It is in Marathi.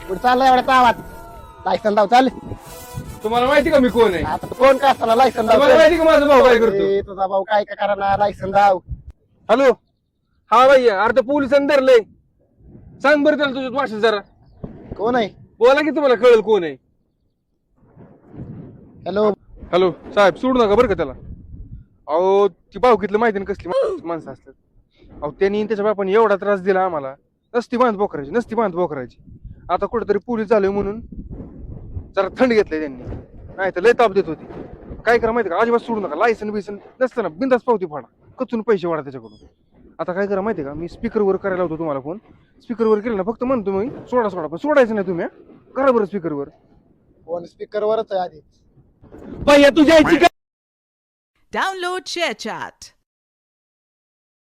कुठं चाललाय एवढ्या आवाज लायसन दाव चाल. तुम्हाला माहिती का मी कोण आहे? आता तू कोण काय असताना लायसन दाव तुम्हाला माहिती का माझा भाऊ काय करतो? तुझा भाऊ काय काय करा लायसन दाव. हॅलो, हा भाई अर्ध पोलिसांनी धरलंय. सांग बरं त्याला तुझ्या भाषेत जरा कोण आहे? बोला की तुम्हाला कळेल कोण आहे. हॅलो हॅलो साहेब, सोडू नका बरं का त्याला. अहो ती भावकीतलं माहिती ना कसली माणसं असतात. अहो त्यांनी त्याच्या बापाने एवढा त्रास दिला आम्हाला. नसती बांध बोकरायची. आता कुठेतरी पोलीस झालोय म्हणून जरा थंड घेतलंय त्यांनी, नाही तर लय ताप देत होती. काय करा माहिती का, अजिबात सोडू नका. लायसन बिसन नसतं ना, बिंदास पावती फाडा, कचून पैसे वाढा त्याच्याकडून. आता काय करा माहिती का, मी स्पीकरवर करायला होतो तुम्हाला फोन. स्पीकरवर केलं ना, फक्त म्हणतो मी सोडा पण सोडायचं नाही तुम्ही. करा बरं स्पीकरवर. फोन स्पीकरवरच आहे आधी. भैया तुझ्या Download ShareChat.